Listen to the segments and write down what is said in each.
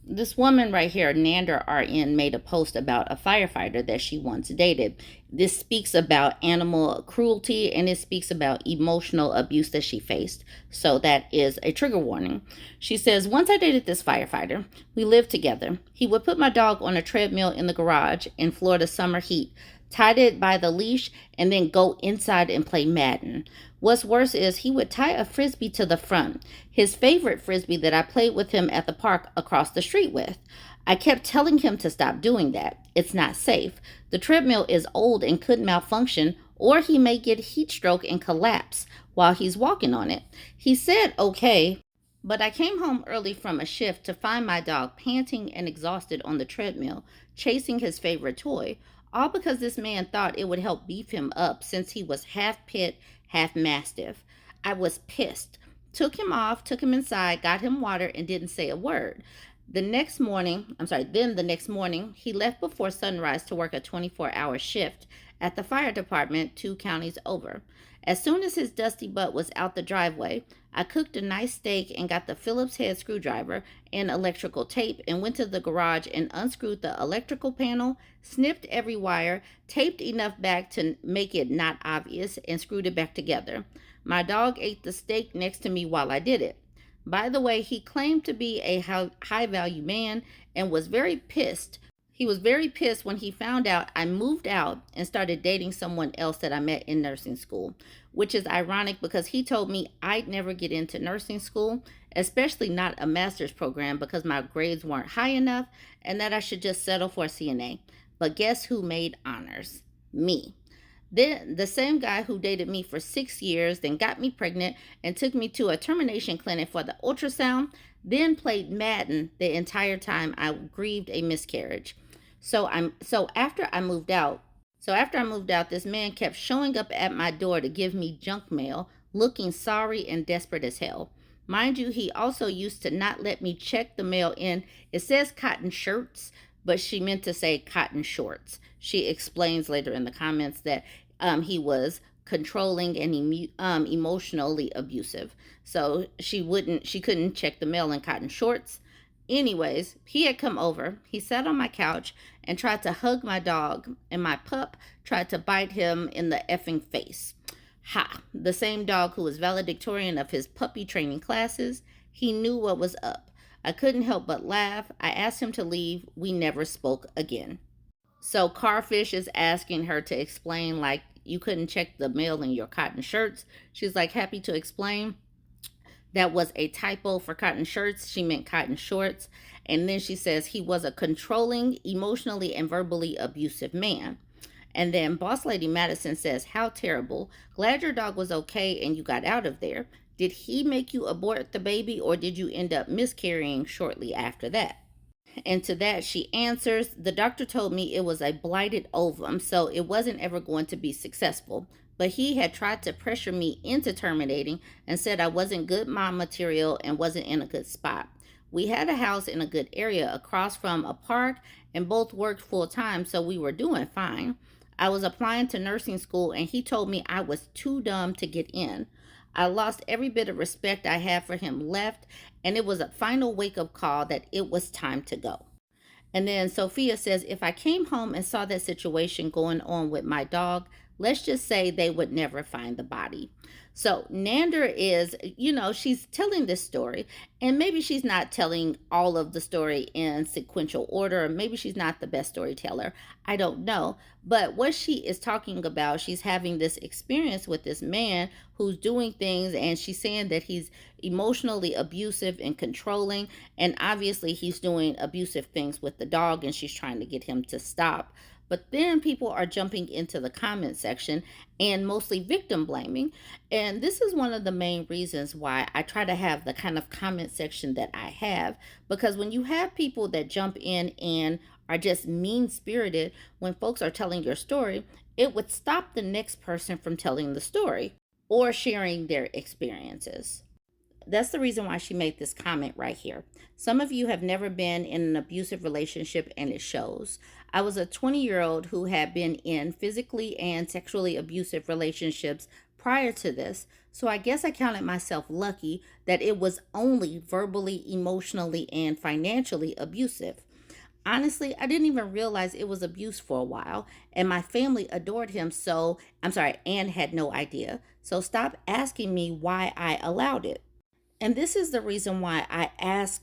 This woman right here, Nander RN, made a post about a firefighter that she once dated. This speaks about animal cruelty and it speaks about emotional abuse that she faced. So that is a trigger warning. She says, once I dated this firefighter. We lived together. He would put my dog on a treadmill in the garage in Florida summer heat, tied it by the leash, and then go inside and play Madden. What's worse is he would tie a frisbee to the front, his favorite frisbee that I played with him at the park across the street with. I kept telling him to stop doing that. It's not safe. The treadmill is old and could malfunction, or he may get heat stroke and collapse while he's walking on it. He said okay, but I came home early from a shift to find my dog panting and exhausted on the treadmill, chasing his favorite toy, all because this man thought it would help beef him up since he was half pit, half mastiff. I was pissed. Took him off, took him inside, got him water, and didn't say a word. Then the next morning, he left before sunrise to work a 24-hour shift at the fire department 2 counties over. As soon as his dusty butt was out the driveway, I cooked a nice steak and got the Phillips head screwdriver and electrical tape and went to the garage and unscrewed the electrical panel, snipped every wire, taped enough back to make it not obvious, and screwed it back together. My dog ate the steak next to me while I did it. By the way, he claimed to be a high value man and was very pissed. He was very pissed when he found out I moved out and started dating someone else that I met in nursing school, which is ironic because he told me I'd never get into nursing school, especially not a master's program because my grades weren't high enough, and that I should just settle for a CNA. But guess who made honors? Me. Then the same guy who dated me for 6 years, then got me pregnant and took me to a termination clinic for the ultrasound, then played Madden the entire time I grieved a miscarriage. So after I moved out, this man kept showing up at my door to give me junk mail, looking sorry and desperate as hell. Mind you, he also used to not let me check the mail in. It says cotton shirts, but she meant to say cotton shorts. She explains later in the comments that he was controlling and emotionally abusive. So she couldn't check the mail in cotton shorts. Anyways, he had come over. He sat on my couch and tried to hug my dog, and my pup tried to bite him in the effing face. Ha! The same dog who was valedictorian of his puppy training classes. He knew what was up. I couldn't help but laugh. I asked him to leave. We never spoke again. So Carfish is asking her to explain, like, you couldn't check the mail in your cotton shirts. She's like, happy to explain. That was a typo for cotton shirts. She meant cotton shorts. And then she says he was a controlling, emotionally and verbally abusive man. And then Boss Lady Madison says, how terrible. Glad your dog was okay and you got out of there. Did he make you abort the baby or did you end up miscarrying shortly after that? And to that, she answers, the doctor told me it was a blighted ovum, so it wasn't ever going to be successful. But he had tried to pressure me into terminating and said I wasn't good mom material and wasn't in a good spot. We had a house in a good area across from a park and both worked full time, so we were doing fine. I was applying to nursing school and he told me I was too dumb to get in. I lost every bit of respect I had for him left, and it was a final wake up call that it was time to go. And then Sophia says, if I came home and saw that situation going on with my dog, let's just say they would never find the body. So Nander is, she's telling this story, and maybe she's not telling all of the story in sequential order, or maybe she's not the best storyteller. I don't know. But what she is talking about, she's having this experience with this man who's doing things, and she's saying that he's emotionally abusive and controlling, and obviously he's doing abusive things with the dog, and she's trying to get him to stop. But then people are jumping into the comment section and mostly victim blaming. And this is one of the main reasons why I try to have the kind of comment section that I have. Because when you have people that jump in and are just mean spirited when folks are telling your story, it would stop the next person from telling the story or sharing their experiences. That's the reason why she made this comment right here. Some of you have never been in an abusive relationship and it shows. I was a 20-year-old who had been in physically and sexually abusive relationships prior to this, So I guess I counted myself lucky that it was only verbally, emotionally, and financially abusive. Honestly, I didn't even realize it was abuse for a while, and my family adored him, and had no idea. So stop asking me why I allowed it. And this is the reason why I ask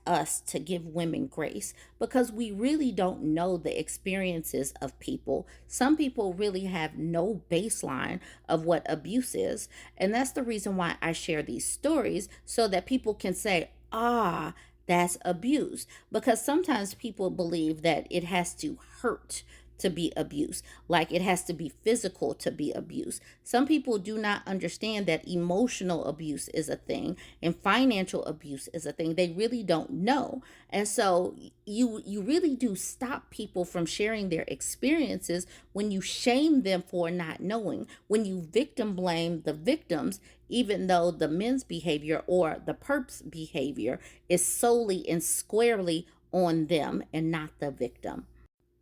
us to give women grace, because we really don't know the experiences of people. Some people really have no baseline of what abuse is. And that's the reason why I share these stories so that people can say, that's abuse. Because sometimes people believe that it has to hurt to be abused, like it has to be physical to be abused. Some people do not understand that emotional abuse is a thing and financial abuse is a thing. They really don't know. And so you really do stop people from sharing their experiences when you shame them for not knowing, when you victim blame the victims, even though the men's behavior or the perp's behavior is solely and squarely on them and not the victim.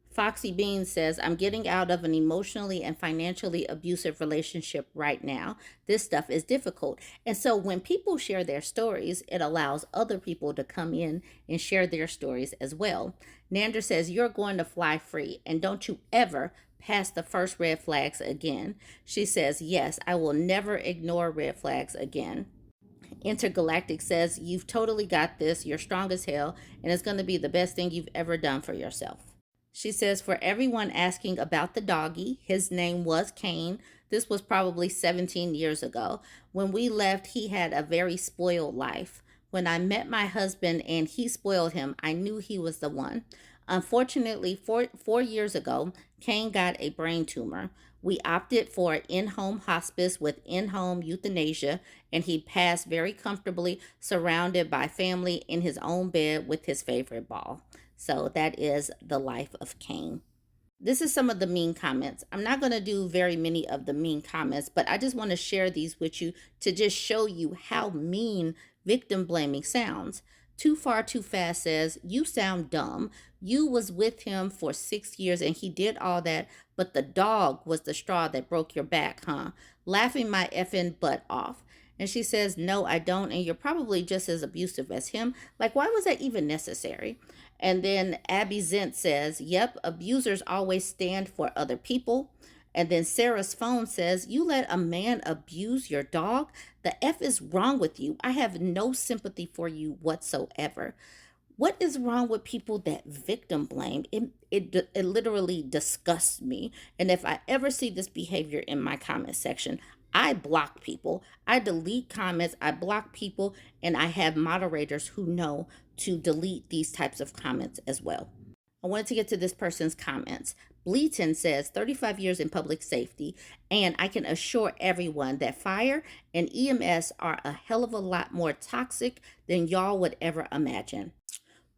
Foxy Bean says, I'm getting out of an emotionally and financially abusive relationship right now. This stuff is difficult. And so when people share their stories, it allows other people to come in and share their stories as well. Nander says, you're going to fly free, and don't you ever pass the first red flags again. She says, yes, I will never ignore red flags again. Intergalactic says, you've totally got this. You're strong as hell, and it's going to be the best thing you've ever done for yourself. She says, for everyone asking about the doggy, his name was Kane. This was probably 17 years ago. When we left, he had a very spoiled life. When I met my husband and he spoiled him, I knew he was the one. Unfortunately, 4 years ago, Kane got a brain tumor. We opted for in-home hospice with in-home euthanasia, and he passed very comfortably, surrounded by family in his own bed with his favorite ball. So that is the life of Kane. This is some of the mean comments. I'm not going to do very many of the mean comments, but I just want to share these with you to just show you how mean victim blaming sounds. Too Far Too Fast says, you sound dumb. You was with him for 6 years and he did all that, but the dog was the straw that broke your back, huh? Laughing my effing butt off. And she says, no, I don't. And you're probably just as abusive as him. Like, why was that even necessary? And then Abby Zent says, yep, abusers always stand for other people. And then Sarah's phone says, you let a man abuse your dog? The F is wrong with you. I have no sympathy for you whatsoever. What is wrong with people that victim blame? It literally disgusts me. And if I ever see this behavior in my comment section, I block people. I delete comments. I block people. And I have moderators who know to delete these types of comments as well. I wanted to get to this person's comments. Bleaton says 35 years in public safety, and I can assure everyone that fire and EMS are a hell of a lot more toxic than y'all would ever imagine.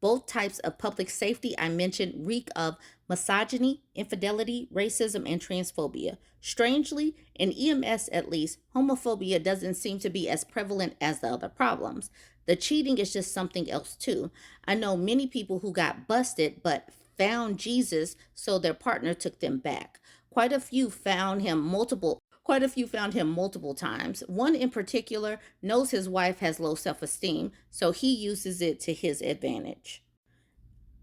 Both types of public safety I mentioned reek of misogyny, infidelity, racism, and transphobia. Strangely, in EMS at least, homophobia doesn't seem to be as prevalent as the other problems. The cheating is just something else too. I know many people who got busted but found Jesus, so their partner took them back. Quite a few found him multiple times. One in particular knows his wife has low self-esteem, so he uses it to his advantage.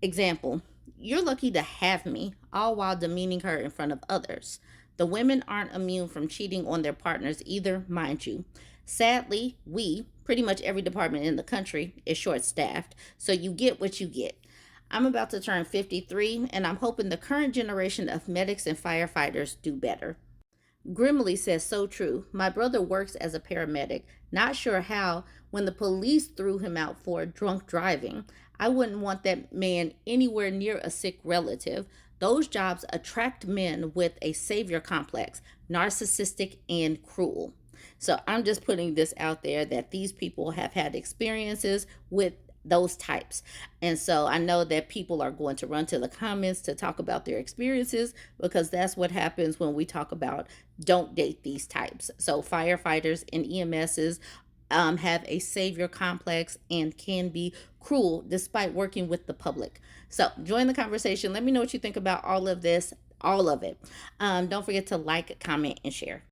Example, you're lucky to have me, all while demeaning her in front of others. The women aren't immune from cheating on their partners either, mind you. Sadly, pretty much every department in the country, is short-staffed, so you get what you get. I'm about to turn 53, and I'm hoping the current generation of medics and firefighters do better. Grimly says, so true. My brother works as a paramedic. Not sure how when the police threw him out for drunk driving. I wouldn't want that man anywhere near a sick relative. Those jobs attract men with a savior complex, narcissistic and cruel. So I'm just putting this out there that these people have had experiences with those types. And so I know that people are going to run to the comments to talk about their experiences, because that's what happens when we talk about don't date these types. So firefighters and EMSs have a savior complex and can be cruel despite working with the public. So join the conversation. Let me know what you think about all of this, all of it. Don't forget to like, comment, and share.